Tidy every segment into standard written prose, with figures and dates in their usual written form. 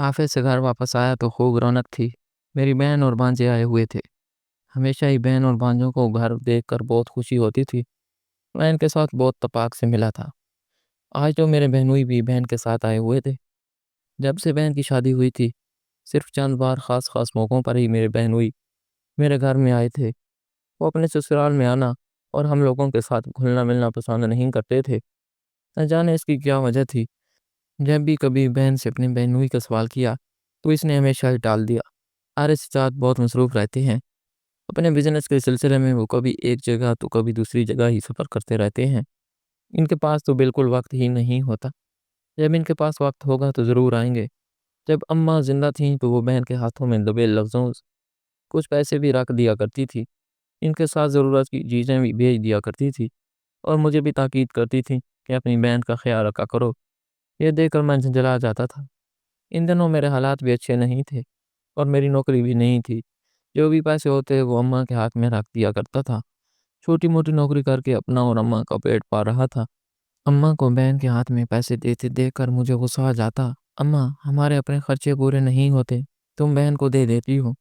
Office سے گھر واپس آیا تو خوب رونق تھی۔ میری بہن اور بھانجے آئے ہوئے تھے۔ ہمیشہ ہی بہن اور بھانجوں کو گھر دیکھ کر بہت خوشی ہوتی تھی۔ میں ان کے ساتھ بہت اتفاق سے ملا تھا۔ آج تو میرے بہنوئی بھی بہن کے ساتھ آئے ہوئے تھے۔ جب سے بہن کی شادی ہوئی تھی، صرف چند بار خاص موقعوں پر ہی میرے بہنوئی میرے گھر میں آئے تھے۔ وہ اپنے سسرال میں آنا اور ہم لوگوں کے ساتھ گھلنا ملنا پسند نہیں کرتے تھے۔ نہ جانے اس کی کیا وجہ تھی۔ جب بھی کبھی بہن سے اپنی بہنوئی کا سوال کیا تو اس نے ہمیشہ ہی ٹال دیا۔ آرس ساتھ بہت مصروف رہتے ہیں۔ اپنے بزنس کے سلسلے میں وہ کبھی ایک جگہ تو کبھی دوسری جگہ ہی سفر کرتے رہتے ہیں۔ ان کے پاس تو بالکل وقت ہی نہیں ہوتا۔ جب ان کے پاس وقت ہوگا تو ضرور آئیں گے۔ جب اماں زندہ تھیں تو وہ بہن کے ہاتھوں میں دبے لفظوں کچھ پیسے بھی رکھ دیا کرتی تھی۔ ان کے ساتھ ضرورت کی چیزیں بھی بھیج دیا کرتی تھی اور مجھے بھی تاکید کرتی تھی کہ اپنی بہن کا خیال رکھا کرو۔ یہ دیکھ کر میں جھنجھلا جاتا تھا۔ ان دنوں میرے حالات بھی اچھے نہیں تھے اور میری نوکری بھی نہیں تھی۔ جو بھی پیسے ہوتے وہ اماں کے ہاتھ میں رکھ دیا کرتا تھا۔ چھوٹی موٹی نوکری کر کے اپنا اور اماں کا پیٹ پال رہا تھا۔ اماں کو بہن کے ہاتھ میں پیسے دیتے دیکھ کر مجھے غصہ آ جاتا۔ اماں، ہمارے اپنے خرچے پورے نہیں ہوتے، تم بہن کو دے دیتی ہو۔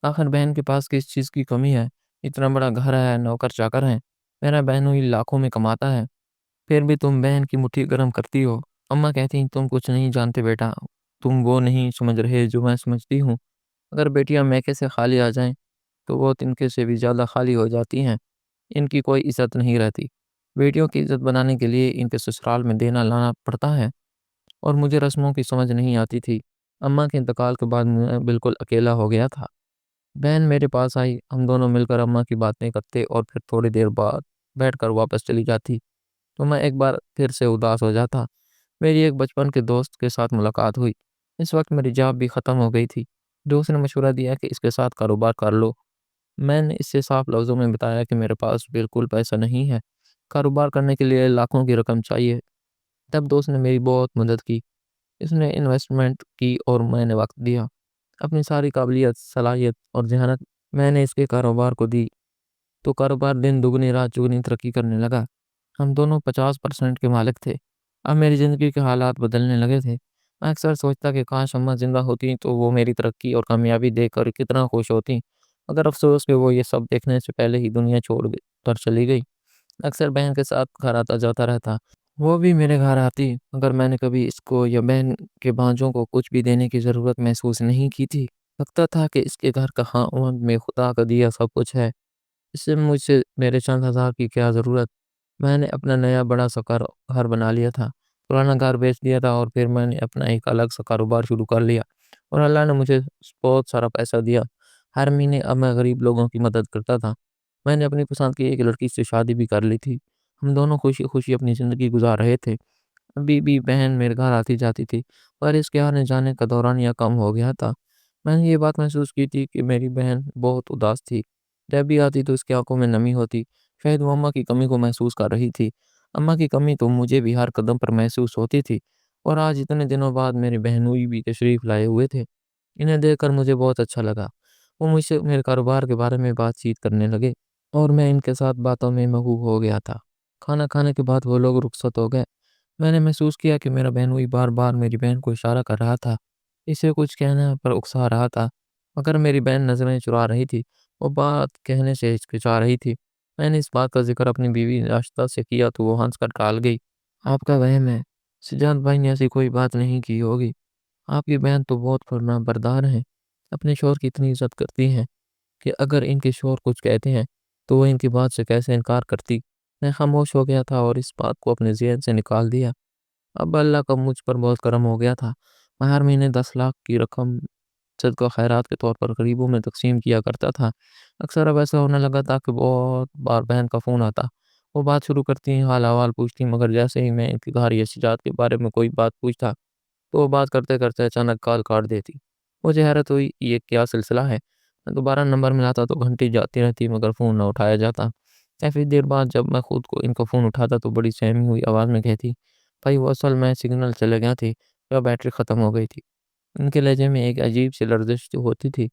آخر بہن کے پاس کس چیز کی کمی ہے؟ اتنا بڑا گھر ہے، نوکر چاکر ہیں، میرا بہنوئی لاکھوں میں کماتا ہے، پھر بھی تم بہن کی مٹھی گرم کرتی ہو۔ اماں کہتی تم کچھ نہیں جانتے بیٹا، تم وہ نہیں سمجھ رہے جو میں سمجھتی ہوں۔ اگر بیٹیاں میکے سے خالی آ جائیں تو وہ تنکے سے بھی زیادہ خالی ہو جاتی ہیں۔ ان کی کوئی عزت نہیں رہتی۔ بیٹیوں کی عزت بنانے کے لیے ان کے سسرال میں دینا لانا پڑتا ہے اور مجھے رسموں کی سمجھ نہیں آتی تھی۔ اماں کے انتقال کے بعد میں بالکل اکیلا ہو گیا تھا۔ بہن میرے پاس آئی، ہم دونوں مل کر اماں کی باتیں کرتے اور پھر تھوڑی دیر بعد بیٹھ کر واپس چلی جاتی تو میں ایک بار پھر سے اداس ہو جاتا۔ میری ایک بچپن کے دوست کے ساتھ ملاقات ہوئی۔ اس وقت میری جاب بھی ختم ہو گئی تھی۔ دوست نے مشورہ دیا کہ اس کے ساتھ کاروبار کر لو۔ میں نے اس سے صاف لفظوں میں بتایا کہ میرے پاس بالکل پیسہ نہیں ہے، کاروبار کرنے کے لیے لاکھوں کی رقم چاہیے۔ تب دوست نے میری بہت مدد کی۔ اس نے انویسٹمنٹ کی اور میں نے وقت دیا۔ اپنی ساری قابلیت، صلاحیت اور ذہانت میں نے اس کے کاروبار کو دی تو کاروبار دن دگنی رات چگنی ترقی کرنے لگا۔ ہم دونوں 50% کے مالک تھے۔ اب میری زندگی کے حالات بدلنے لگے تھے۔ میں اکثر سوچتا کہ کاش اماں زندہ ہوتی تو وہ میری ترقی اور کامیابی دیکھ کر کتنا خوش ہوتی، مگر افسوس کہ وہ یہ سب دیکھنے سے پہلے ہی دنیا چھوڑ کر چلی گئی۔ اکثر بہن کے ساتھ گھر آتا جاتا رہتا، وہ بھی میرے گھر آتی، مگر میں نے کبھی اس کو یا بہن کے بھانجوں کو کچھ بھی دینے کی ضرورت محسوس نہیں کی تھی۔ لگتا تھا کہ اس کے گھر کا خاوند میں خدا کا دیا سب کچھ ہے، اس سے مجھ سے میرے چند ہزار کی کیا ضرورت۔ میں نے اپنا نیا بڑا سا گھر بنا لیا تھا، پرانا گھر بیچ دیا تھا اور پھر میں نے اپنا ایک الگ سا کاروبار شروع کر لیا اور اللہ نے مجھے بہت سارا پیسہ دیا۔ ہر مہینے اب میں غریب لوگوں کی مدد کرتا تھا۔ میں نے اپنی پسند کی ایک لڑکی سے شادی بھی کر لی تھی۔ ہم دونوں خوشی خوشی اپنی زندگی گزار رہے تھے۔ ابھی بھی بہن میرے گھر آتی جاتی تھی، پر اس کے آنے جانے کا دورانیہ کم ہو گیا تھا۔ میں نے یہ بات محسوس کی تھی کہ میری بہن بہت اداس تھی۔ جب بھی آتی تو اس کی آنکھوں میں نمی ہوتی، شاید وہ اماں کی کمی کو محسوس کر رہی تھی۔ اماں کی کمی تو مجھے بھی ہر قدم پر محسوس ہوتی تھی، اور آج اتنے دنوں بعد میرے بہنوئی بھی تشریف لائے ہوئے تھے۔ انہیں دیکھ کر مجھے بہت اچھا لگا۔ وہ مجھ سے میرے کاروبار کے بارے میں بات چیت کرنے لگے اور میں ان کے ساتھ باتوں میں مغروب ہو گیا تھا۔ کھانا کھانے کے بعد وہ لوگ رخصت ہو گئے۔ میں نے محسوس کیا کہ میرا بہنوئی بار بار میری بہن کو اشارہ کر رہا تھا، اسے کچھ کہنے پر اکسا رہا تھا، مگر میری بہن نظریں چرا رہی تھی، وہ بات کہنے سے ہچکچا رہی تھی۔ میں نے اس بات کا ذکر اپنی بیوی ناشتہ سے کیا تو وہ ہنس کر ٹال گئی۔ آپ کا وہم ہے، سجاد بھائی نے ایسی کوئی بات نہیں کی ہوگی۔ آپ کی بہن تو بہت فرما بردار ہیں، اپنے شوہر کی اتنی عزت کرتی ہیں کہ اگر ان کے شوہر کچھ کہتے ہیں تو وہ ان کی بات سے کیسے انکار کرتی۔ میں خاموش ہو گیا تھا اور اس بات کو اپنے ذہن سے نکال دیا۔ اب اللہ کا مجھ پر بہت کرم ہو گیا تھا۔ میں ہر مہینے 10 لاکھ کی رقم صدقہ خیرات کے طور پر غریبوں میں تقسیم کیا کرتا تھا۔ اکثر اب ایسا ہونے لگا تھا کہ بہت بار بہن کا فون آتا، وہ بات شروع کرتی، حال احوال پوچھتی، مگر جیسے ہی میں ان کی گھر یا سجاد کے بارے میں کوئی بات پوچھتا تو وہ بات کرتے کرتے اچانک کال کاٹ دیتی۔ مجھے حیرت ہوئی، یہ کیا سلسلہ ہے؟ میں دوبارہ نمبر ملاتا تو گھنٹی جاتی رہتی مگر فون نہ اٹھایا جاتا۔ کافی دیر بعد جب میں خود کو ان کا فون اٹھاتا تو بڑی سہمی ہوئی آواز میں کہتی، بھائی وہ اصل میں سگنل چلے گیا تھی یا بیٹری ختم ہو گئی تھی۔ ان کے لہجے میں ایک عجیب سی لرزش ہوتی تھی،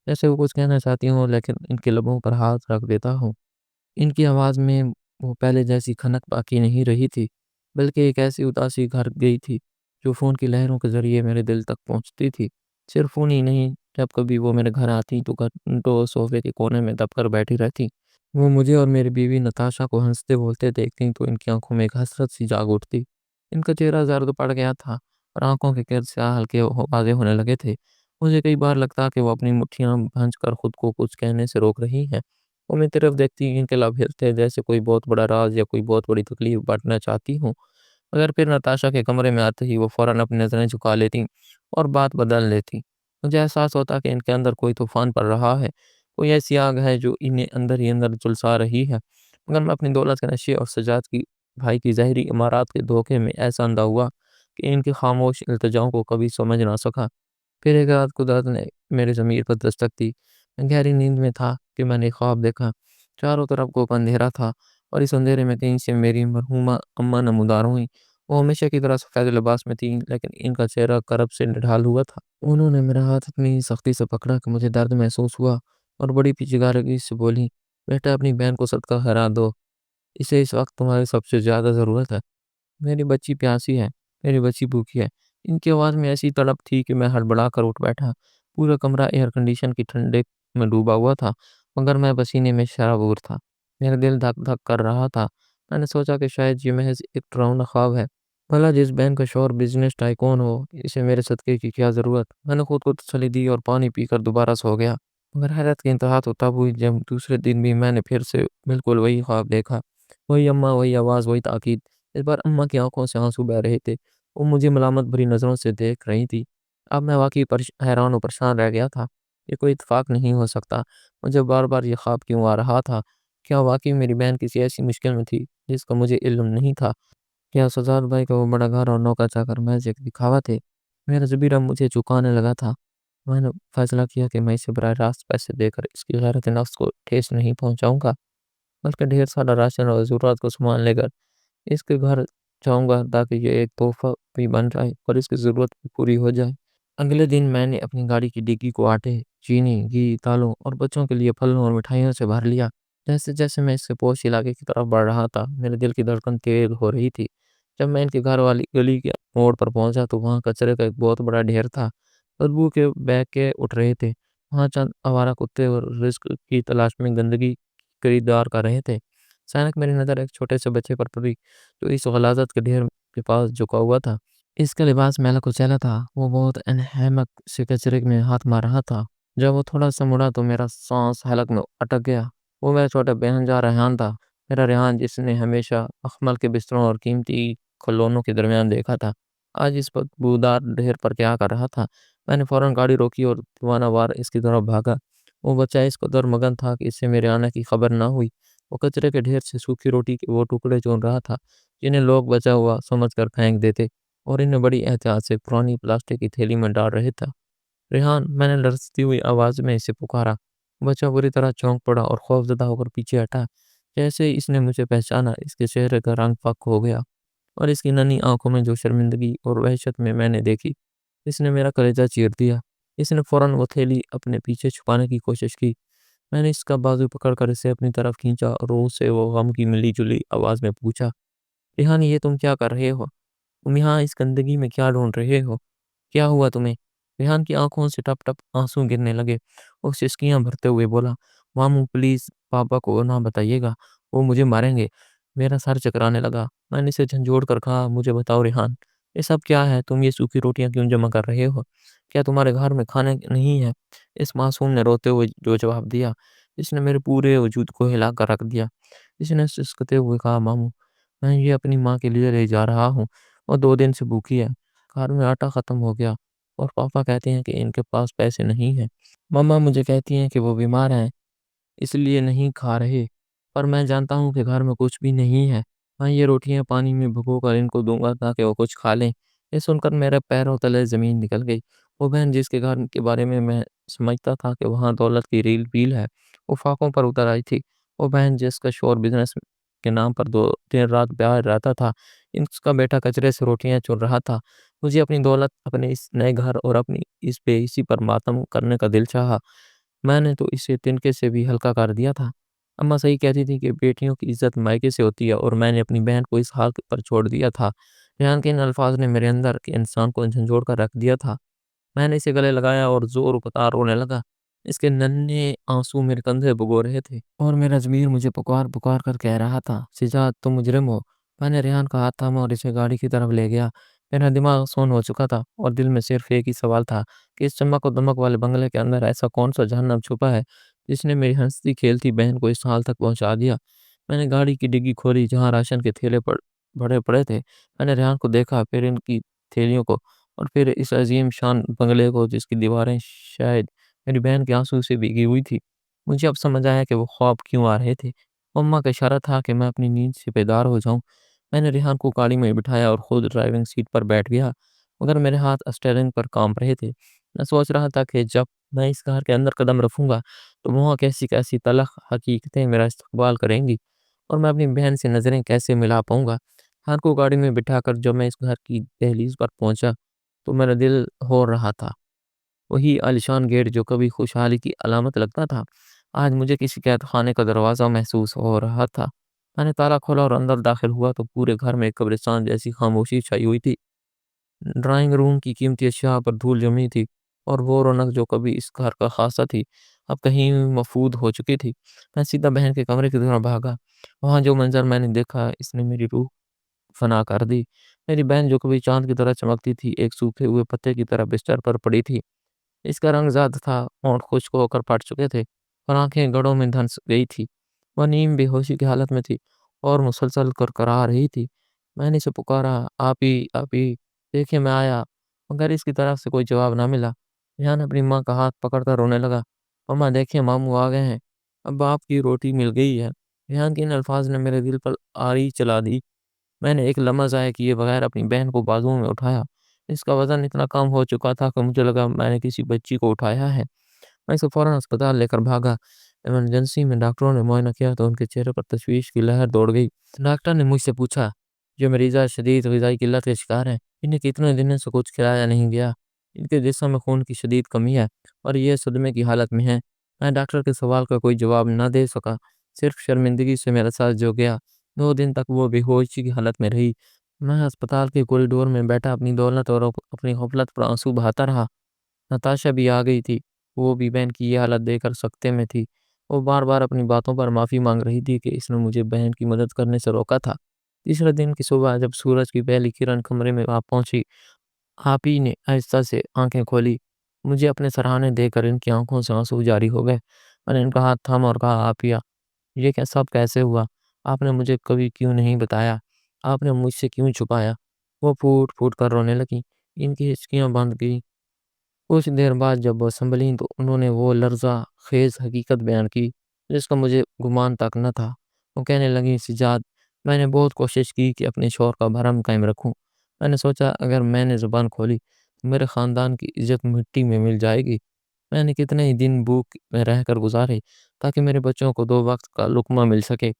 جیسے وہ کچھ کہنا چاہتی ہوں لیکن ان کے لبوں پر ہاتھ رکھ دیتا ہوں۔ ان کی آواز میں وہ پہلے جیسی کھنک باقی نہیں رہی تھی، بلکہ ایک ایسی اداسی گھر گئی تھی جو فون کی لہروں کے ذریعے میرے دل تک پہنچتی تھی۔ صرف فون ہی نہیں، جب کبھی وہ میرے گھر آتی تو گھنٹوں صوفے کے کونے میں دب کر بیٹھی رہتی۔ وہ مجھے اور میری بیوی نتاشا کو ہنستے بولتے دیکھتی تو ان کی آنکھوں میں ایک حسرت سی جاگ اٹھتی۔ ان کا چہرہ زرد پڑ گیا تھا اور آنکھوں کے گرد سیاہ ہلکے واضح ہونے لگے تھے۔ مجھے کئی بار لگتا کہ وہ اپنی مٹھیاں بھنج کر خود کو کچھ کہنے سے روک رہی ہیں۔ وہ میری طرف دیکھتی، ان کے لب ہلتے جیسے کوئی بہت بڑا راز یا کوئی بہت بڑی تکلیف بانٹنا چاہتی ہوں۔ مگر پھر نتاشا کے کمرے میں آتے ہی وہ فوراً اپنی نظریں جھکا لیتی اور بات بدل لیتی۔ مجھے احساس ہوتا کہ ان کے اندر کوئی طوفان پڑ رہا ہے، کوئی ایسی آگ ہے جو انہیں اندر ہی اندر جلسا رہی ہے۔ مگر میں اپنی دولت کے نشے اور سجاد کی بھائی کی ظاہری عمارات کے دھوکے میں ایسا اندھا ہوا کہ ان کی خاموش التجاؤں کو کبھی سمجھ نہ سکا۔ پھر ایک رات قدرت نے میرے ضمیر پر دستک دی۔ میں گہری نیند میں تھا کہ میں نے خواب دیکھا۔ چاروں طرف کو اندھیرا تھا اور اس اندھیرے میں کہیں سے میری مرحومہ اماں نمودار ہوئیں۔ وہ ہمیشہ کی طرح سفید لباس میں تھیں، لیکن ان کا چہرہ کرب سے نڈھال ہوا تھا۔ انہوں نے میرا ہاتھ اتنی سختی سے پکڑا کہ مجھے درد محسوس ہوا اور بڑی پیچیدگی سے بولی، بیٹا اپنی بہن کو صدقہ خیرات دو، اسے اس وقت تمہاری سب سے زیادہ ضرورت ہے۔ میری بچی پیاسی ہے، میری بچی بھوکی ہے۔ ان کی آواز میں ایسی تڑپ تھی کہ میں ہڑبڑا کر اٹھ بیٹھا۔ پورا کمرہ ایئر کنڈیشن کی ٹھنڈے میں ڈوبا ہوا تھا، مگر میں پسینے میں شرابور تھا۔ میرا دل دھک دھک کر رہا تھا۔ میں نے سوچا کہ شاید یہ محض ایک ڈراؤنا خواب ہے۔ بھلا جس بہن کا شوہر بزنس ٹائکون ہو، اسے میرے صدقے کی کیا ضرورت؟ میں نے خود کو تسلی دی اور پانی پی کر دوبارہ سو گیا۔ مگر حیرت کی انتہا تو تب ہوئی جب دوسرے دن بھی میں نے پھر سے بالکل وہی خواب دیکھا۔ وہی اماں، وہی آواز، وہی تاکید۔ اس بار اماں کی آنکھوں سے آنسو بہہ رہے تھے۔ وہ مجھے ملامت بھری نظروں سے دیکھ رہی تھی۔ اب میں واقعی حیران و پریشان رہ گیا تھا۔ یہ کوئی اتفاق نہیں ہو سکتا۔ مجھے بار بار یہ خواب کیوں آ رہا تھا؟ کیا واقعی میری بہن کسی ایسی مشکل میں تھی جس کا مجھے علم نہیں تھا؟ کیا سجاد بھائی کا وہ بڑا گھر اور نوکر چاکر محض ایک دکھاوا تھے؟ میرا ضمیر اب مجھے چکانے لگا تھا۔ میں نے فیصلہ کیا کہ میں اسے براہ راست پیسے دے کر اس کی غیرت نفس کو ٹھیس نہیں پہنچاؤں گا، بلکہ ڈھیر سارا راشن اور ضرورت کو سامان لے کر اس کے گھر جاؤں گا تاکہ یہ ایک تحفہ بھی بن جائے اور اس کی ضرورت بھی پوری ہو جائے۔ اگلے دن میں نے اپنی گاڑی کی ڈگی کو آٹے، چینی، گھی، دالوں اور بچوں کے لیے پھلوں اور مٹھائیوں سے بھر لیا۔ جیسے جیسے میں اس سے پوش علاقے کی طرف بڑھ رہا تھا، میرے دل کی دھڑکن تیز ہو رہی تھی۔ جب میں ان کے گھر والی گلی کے موڑ پر پہنچا تو وہاں کچرے کا ایک بہت بڑا ڈھیر تھا۔ بدبو کے بہکے اٹھ رہے تھے۔ وہاں چند آوارہ کتے اور رزق کی تلاش میں گندگی خریدار کر رہے تھے۔ اچانک میری نظر ایک چھوٹے سے بچے پر پڑی جو اس غلاظت کے ڈھیر کے پاس جھکا ہوا تھا۔ اس کا لباس میلا کچیلا تھا۔ وہ بہت انہمک سے کچرے میں ہاتھ مار رہا تھا۔ جب وہ تھوڑا سا مڑا تو میرا سانس حلق میں اٹک گیا۔ وہ میرا چھوٹا بہنجا ریحان تھا، میرا ریحان جس نے ہمیشہ مخمل کے بستروں اور قیمتی کھلونوں کے درمیان دیکھا تھا، آج اس بدبودار ڈھیر پر کیا کر رہا تھا۔ میں نے فوراً گاڑی روکی اور دیوانہ وار اس کی طرف بھاگا۔ وہ بچہ اس قدر مگن تھا کہ اس سے میرے آنے کی خبر نہ ہوئی۔ وہ کچرے کے ڈھیر سے سوکھی روٹی کے وہ ٹکڑے چون رہا تھا جنہیں لوگ بچا ہوا سمجھ کر پھینک دیتے اور انہیں بڑی احتیاط سے پرانی پلاسٹک کی تھیلی میں ڈال رہے تھا۔ ریحان، میں نے لرزتی ہوئی آواز میں اسے پکارا۔ بچہ بری طرح چونک پڑا اور خوفزدہ ہو کر پیچھے ہٹا۔ جیسے ہی اس نے مجھے پہچانا، اس کے چہرے کا رنگ فک ہو گیا اور اس کی ننھی آنکھوں میں جو شرمندگی اور وحشت میں نے دیکھی، اس نے میرا کلیجہ چیر دیا۔ اس نے فوراً وہ تھیلی اپنے پیچھے چھپانے کی کوشش کی۔ میں نے اس کا بازو پکڑ کر اسے اپنی طرف کھینچا اور اس سے وہ غم کی ملی جلی آواز میں پوچھا، ریحان یہ تم کیا کر رہے ہو؟ تم یہاں اس گندگی میں کیا ڈھونڈ رہے ہو؟ کیا ہوا تمہیں؟ ریحان کی آنکھوں سے ٹپ ٹپ آنسو گرنے لگے۔ وہ سسکیاں بھرتے ہوئے بولا، ماموں پلیز پاپا کو نہ بتائیے گا، وہ مجھے ماریں گے۔ میرا سر چکرانے لگا۔ میں نے اسے جھنجھوڑ کر کہا، مجھے بتاؤ ریحان، یہ سب کیا ہے؟ تم یہ سوکھی روٹیاں کیوں جمع کر رہے ہو؟ کیا تمہارے گھر میں کھانے نہیں ہے؟ اس معصوم نے روتے ہوئے جو جواب دیا، اس نے میرے پورے وجود کو ہلا کر رکھ دیا۔ اس نے سسکتے ہوئے کہا، ماموں میں یہ اپنی ماں کے لیے لے جا رہا ہوں، وہ 2 دن سے بھوکی ہے۔ گھر میں آٹا ختم ہو گیا اور پاپا کہتے ہیں کہ ان کے پاس پیسے نہیں ہیں۔ ماما مجھے کہتی ہیں کہ وہ بیمار ہیں، اس لیے نہیں کھا رہے، پر میں جانتا ہوں کہ گھر میں کچھ بھی نہیں ہے۔ میں یہ روٹیاں پانی میں بھگو کر ان کو دوں گا تاکہ وہ کچھ کھا لیں۔ یہ سن کر میرے پیروں تلے زمین نکل گئی۔ وہ بہن جس کے گھر کے بارے میں سمجھتا تھا کہ وہاں دولت کی ریل پیل ہے، وہ فاقوں پر اتر آئی تھی۔ وہ بہن جس کا شوہر بزنس کے نام پر دن رات باہر رہتا تھا، اس کا بیٹا کچرے سے روٹیاں چن رہا تھا۔ مجھے اپنی دولت، اپنے اس نئے گھر اور اپنی اس بے حسی پر ماتم کرنے کا دل چاہا۔ میں نے تو اسے تنکے سے بھی ہلکا کر دیا تھا۔ اماں صحیح کہتی تھی کہ بیٹیوں کی عزت مائکے سے ہوتی ہے اور میں نے اپنی بہن کو اس حال پر چھوڑ دیا تھا۔ ریحان کے ان الفاظ نے میرے اندر کے انسان کو جھنجھوڑ کر رکھ دیا تھا۔ میں نے اسے گلے لگایا اور زور پکار رونے لگا۔ اس کے ننھے آنسو میرے کندھے بھگو رہے تھے اور میرا ضمیر مجھے پکار پکار کر کہہ رہا تھا، سجاد تم مجرم ہو۔ میں نے ریحان کا ہاتھ تھاما اور اسے گاڑی کی طرف لے گیا۔ میرا دماغ سون ہو چکا تھا اور دل میں صرف ایک ہی سوال تھا کہ اس چمک و دمک والے بنگلے کے اندر ایسا کون سا جہنم چھپا ہے جس نے میری ہنستی کھیلتی بہن کو اس حال تک پہنچا دیا۔ میں نے گاڑی کی ڈگی کھولی جہاں راشن کے تھیلے بڑے پڑے تھے۔ میں نے ریحان کو دیکھا، پھر ان کی تھیلیوں کو، اور پھر اس عظیم شان بنگلے کو جس کی دیواریں شاید میری بہن کے آنسو سے بھیگی ہوئی تھی۔ مجھے اب سمجھ آیا کہ وہ خواب کیوں آ رہے تھے۔ اماں کا اشارہ تھا کہ میں اپنی نیند سے بیدار ہو جاؤں۔ میں نے ریحان کو گاڑی میں بٹھایا اور خود ڈرائیونگ سیٹ پر بیٹھ گیا، مگر میرے ہاتھ اسٹیئرنگ پر کانپ رہے تھے۔ میں سوچ رہا تھا کہ جب میں اس گھر کے اندر قدم رکھوں گا تو وہاں کیسی کیسی تلخ حقیقتیں میرا استقبال کریں گی، اور میں اپنی بہن سے نظریں کیسے ملا پاؤں گا۔ ریحان کو گاڑی میں بٹھا کر جب میں اس گھر کی دہلیز پر پہنچا تو میرا دل ہو رہا تھا۔ وہی عالیشان گیٹ جو کبھی خوشحالی کی علامت لگتا تھا، آج مجھے کسی قید خانے کا دروازہ محسوس ہو رہا تھا۔ میں نے تالا کھولا اور اندر داخل ہوا تو پورے گھر میں ایک قبرستان جیسی خاموشی چھائی ہوئی تھی۔ ڈرائنگ روم کی قیمتی اشیاء پر دھول جمی تھی اور وہ رونق جو کبھی اس گھر کا خاصہ تھی اب کہیں مفقود ہو چکی تھی۔ میں سیدھا بہن کے کمرے کی طرف بھاگا۔ وہاں جو منظر میں نے دیکھا اس نے میری روح فنا کر دی۔ میری بہن جو کبھی چاند کی طرح چمکتی تھی ایک سوکھے ہوئے پتے کی طرح بستر پر پڑی تھی۔ اس کا رنگ زرد تھا، ہونٹ خشک ہو کر پھٹ چکے تھے اور آنکھیں گڑوں میں دھنس گئی تھی۔ وہ نیم بے ہوشی کی حالت میں تھی اور مسلسل کرا رہی تھی۔ میں نے اسے پکارا، آپی آپی دیکھیں میں آیا، مگر اس کی طرف سے کوئی جواب نہ ملا۔ ریحان اپنی ماں کا ہاتھ پکڑ کر رونے لگا، ماما دیکھیں ماموں آ گئے ہیں، اب آپ کی روٹی مل گئی ہے۔ ریحان کے ان الفاظ نے میرے دل پر آری چلا دی۔ میں نے ایک لمحہ ضائع کیے بغیر اپنی بہن کو بازوؤں میں اٹھایا۔ اس کا وزن اتنا کم ہو چکا تھا کہ مجھے لگا میں نے کسی بچی کو اٹھایا ہے۔ میں اسے فوراً اسپتال لے کر بھاگا۔ ایمرجنسی میں ڈاکٹروں نے معائنہ کیا تو ان کے چہرے پر تشویش کی لہر دوڑ گئی۔ ڈاکٹر نے مجھ سے پوچھا، جو مریضہ شدید غذائی قلت کے شکار ہیں، انہیں کتنے دنوں سے کچھ کھلایا نہیں گیا، ان کے جسم میں خون کی شدید کمی ہے اور یہ صدمے کی حالت میں ہیں۔ میں ڈاکٹر کے سوال کا کوئی جواب نہ دے سکا، صرف شرمندگی سے میرا ساتھ جو گیا۔ 2 دن تک وہ بے ہوشی کی حالت میں رہی۔ میں اسپتال کے کوریڈور میں بیٹھا اپنی دولت اور اپنی غفلت پر آنسو بہاتا رہا۔ نتاشا بھی آ گئی تھی، وہ بھی بہن کی یہ حالت دیکھ کر سکتے میں تھی۔ وہ بار بار اپنی باتوں پر معافی مانگ رہی تھی کہ اس نے مجھے بہن کی مدد کرنے سے روکا تھا۔ تیسرے دن کی صبح جب سورج کی پہلی کرن کمرے میں آ پہنچی، آپی نے آہستہ سے آنکھیں کھولی۔ مجھے اپنے سرہانے دے کر ان کی آنکھوں سے آنسو جاری ہو گئے۔ میں نے ان کا ہاتھ تھاما اور کہا، آپیا یہ سب کیسے ہوا؟ آپ نے مجھے کبھی کیوں نہیں بتایا؟ آپ نے مجھ سے کیوں چھپایا؟ وہ پھوٹ پھوٹ کر رونے لگی، ان کی ہچکیاں بند گئی۔ کچھ دیر بعد جب وہ سنبھلیں تو انہوں نے وہ لرزہ خیز حقیقت بیان کی جس کا مجھے گمان تک نہ تھا۔ وہ کہنے لگی، سجاد میں نے بہت کوشش کی کہ اپنے شوہر کا بھرم قائم رکھوں۔ میں نے سوچا اگر میں نے زبان کھولی تو میرے خاندان کی عزت مٹی میں مل جائے گی۔ میں نے کتنے ہی دن بھوک میں رہ کر گزارے تاکہ میرے بچوں کو 2 وقت کا لقمہ مل سکے،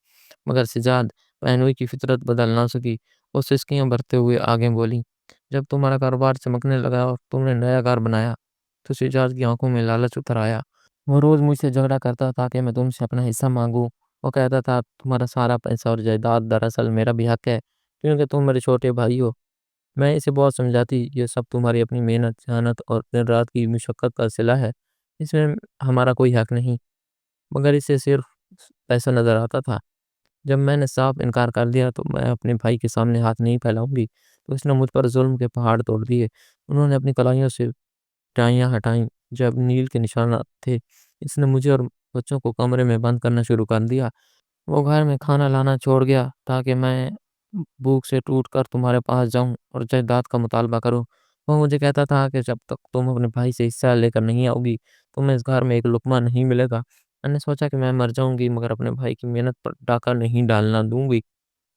مگر سجاد بہنوئی کی فطرت بدل نہ سکی۔ وہ سسکیاں بھرتے ہوئے آگے بولی، جب تمہارا کاروبار چمکنے لگا اور تم نے نیا گھر بنایا تو سجاد کی آنکھوں میں لالچ اتر آیا۔ وہ روز مجھ سے جھگڑا کرتا تھا کہ میں تم سے اپنا حصہ مانگوں۔ وہ کہتا تھا تمہارا سارا پیسہ اور جائیداد دراصل میرا بھی حق ہے کیونکہ تم میرے چھوٹے بھائی ہو۔ میں اسے بہت سمجھاتی، یہ سب تمہاری اپنی محنت ذہانت اور دن رات کی مشقت کا صلہ ہے، اس میں ہمارا کوئی حق نہیں، مگر اسے صرف پیسہ نظر آتا تھا۔ جب میں نے صاف انکار کر دیا تو میں اپنے بھائی کے سامنے ہاتھ نہیں پھیلاؤں گی تو اس نے مجھ پر ظلم کے پہاڑ توڑ دیے۔ انہوں نے اپنی کلائیوں سے ٹائیاں ہٹائیں جب نیل کے نشانات تھے۔ اس نے مجھے اور بچوں کو کمرے میں بند کرنا شروع کر دیا۔ وہ گھر میں کھانا لانا چھوڑ گیا تاکہ میں بھوک سے ٹوٹ کر تمہارے پاس جاؤں اور جائیداد کا مطالبہ کروں۔ وہ مجھے کہتا تھا کہ جب تک تم اپنے بھائی سے حصہ لے کر نہیں آؤ گی تمہیں اس گھر میں ایک لقمہ نہیں ملے گا۔ میں نے سوچا کہ میں مر جاؤں گی مگر اپنے بھائی کی محنت پر ڈاکہ نہیں ڈالنا دوں گی۔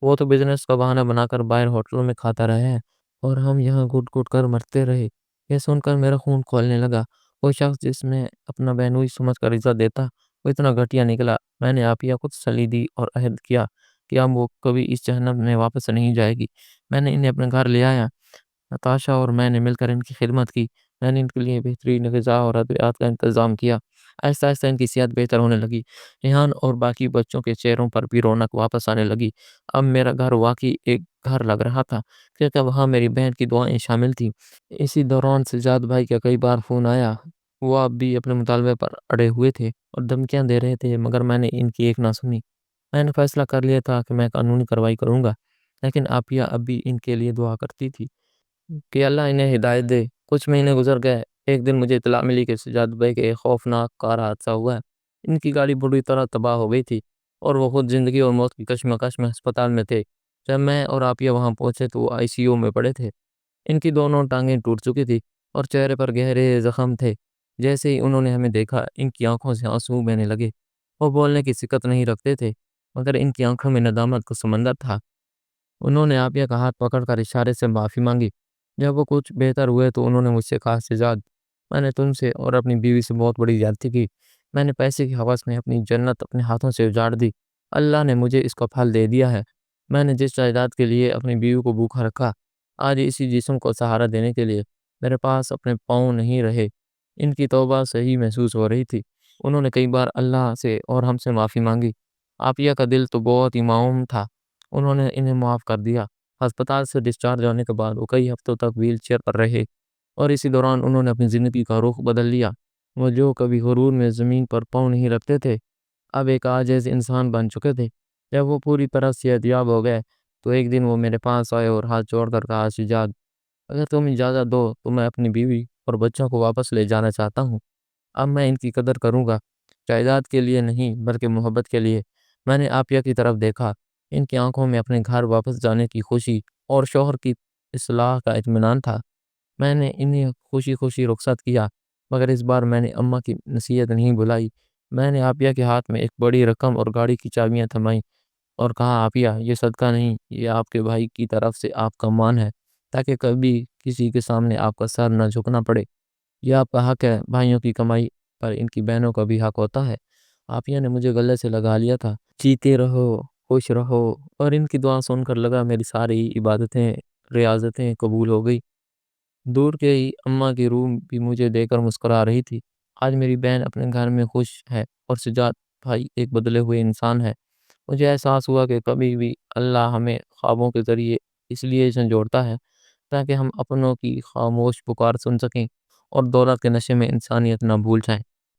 وہ تو بزنس کا بہانہ بنا کر باہر ہوٹلوں میں کھاتا رہا ہے اور ہم یہاں گھٹ گھٹ کر مرتے رہے۔ یہ سن کر میرا خون کھولنے لگا۔ وہ شخص جس میں اپنا بہنوئی سمجھ کر عزت دیتا وہ اتنا گھٹیا نکلا۔ میں نے آپیہ کو تسلی دی اور عہد کیا کہ اب وہ کبھی اس جہنم میں واپس نہیں جائے گی۔ میں نے انہیں اپنے گھر لے آیا۔ نتاشا اور میں نے مل کر ان کی خدمت کی۔ میں نے ان کے لیے بہترین غذا اور ادویات کا انتظام کیا۔ آہستہ آہستہ ان کی صحت بہتر ہونے لگی۔ ریحان اور باقی بچوں کے چہروں پر بھی رونق واپس آنے لگی۔ اب میرا گھر واقعی ایک گھر لگ رہا تھا، کیونکہ وہاں میری بہن کی دعائیں شامل تھیں۔ اسی دوران سجاد بھائی کا کئی بار فون آیا۔ وہ اب بھی اپنے مطالبے پر اڑے ہوئے تھے اور دھمکیاں دے رہے تھے، مگر میں نے ان کی ایک نہ سنی۔ میں نے فیصلہ کر لیا تھا کہ میں قانونی کارروائی کروں گا، لیکن عافیہ اب بھی ان کے لیے دعا کرتی تھی کہ اللہ انہیں ہدایت دے۔ کچھ مہینے گزر گئے۔ ایک دن مجھے اطلاع ملی کہ سجاد بھائی کے ایک خوفناک کار حادثہ ہوا ہے۔ ان کی گاڑی بری طرح تباہ ہو گئی تھی اور وہ خود زندگی اور موت کی کشمکش میں ہسپتال میں تھے۔ جب میں اور عافیہ وہاں پہنچے تو وہ ICU میں پڑے تھے۔ ان کی دونوں ٹانگیں ٹوٹ چکی تھی اور چہرے پر گہرے زخم تھے۔ جیسے ہی انہوں نے ہمیں دیکھا، ان کی آنکھوں سے آنسو بہنے لگے۔ وہ بولنے کی سکت نہیں رکھتے تھے، مگر ان کی آنکھوں میں ندامت کا سمندر تھا۔ انہوں نے عافیہ کا ہاتھ پکڑ کر اشارے سے معافی مانگی۔ جب وہ کچھ بہتر ہوئے تو انہوں نے مجھ سے کہا، سجاد، میں نے تم سے اور اپنی بیوی سے بہت بڑی زیادتی کی۔ میں نے پیسے کی ہوس میں اپنی جنت اپنے ہاتھوں سے اجاڑ دی۔ اللہ نے مجھے اس کا پھل دے دیا ہے۔ میں نے جس جائیداد کے لیے اپنی بیوی کو بھوکا رکھا، آج اسی جسم کو سہارا دینے کے لیے میرے پاس اپنے پاؤں نہیں رہے۔ ان کی توبہ صحیح محسوس ہو رہی تھی۔ انہوں نے کئی بار اللہ سے اور ہم سے معافی مانگی۔ عافیہ کا دل تو بہت ہی معاون تھا، انہوں نے انہیں معاف کر دیا۔ ہسپتال سے ڈسچارج ہونے کے بعد وہ کئی ہفتوں تک ویل چیئر پر رہے اور اسی دوران انہوں نے اپنی زندگی کا رخ بدل لیا۔ وہ جو کبھی غرور میں زمین پر پاؤں نہیں رکھتے تھے، اب ایک عاجز انسان بن چکے تھے۔ جب وہ پوری طرح صحت یاب ہو گئے تو ایک دن وہ میرے پاس آئے اور ہاتھ جوڑ کر کہا، سجاد، اگر تم اجازت دو تو میں اپنی بیوی اور بچوں کو واپس لے جانا چاہتا ہوں۔ اب میں ان کی قدر کروں گا، جائیداد کے لیے نہیں بلکہ محبت کے لیے۔ میں نے عافیہ کی طرف دیکھا۔ ان کی آنکھوں میں اپنے گھر واپس جانے کی خوشی اور شوہر کی اصلاح کا اطمینان تھا۔ میں نے انہیں خوشی خوشی رخصت کیا، مگر اس بار میں نے اماں کی نصیحت نہیں بھلائی۔ میں نے عافیہ کے ہاتھ میں ایک بڑی رقم اور گاڑی کی چابیاں تھمائیں اور کہا، عافیہ، یہ صدقہ نہیں، یہ آپ کے بھائی کی طرف سے آپ کا مان ہے، تاکہ کبھی کسی کے سامنے آپ کا سر نہ جھکنا پڑے۔ یہ آپ کا حق ہے، بھائیوں کی کمائی پر ان کی بہنوں کا بھی حق ہوتا ہے۔ عافیہ نے مجھے گلے سے لگا لیا تھا۔ جیتے رہو، خوش رہو، اور ان کی دعا سن کر لگا میری ساری عبادتیں، ریاضتیں قبول ہو گئی۔ دور کے ہی اماں کی روح بھی مجھے دے کر مسکرا رہی تھی۔ آج میری بہن اپنے گھر میں خوش ہے اور سجاد بھائی ایک بدلے ہوئے انسان ہے۔ مجھے احساس ہوا کہ کبھی بھی اللہ ہمیں خوابوں کے ذریعے اس لیے جوڑتا ہے تاکہ ہم اپنوں کی خاموش پکار سن سکیں اور دولت کے نشے میں انسانیت نہ بھول جائیں۔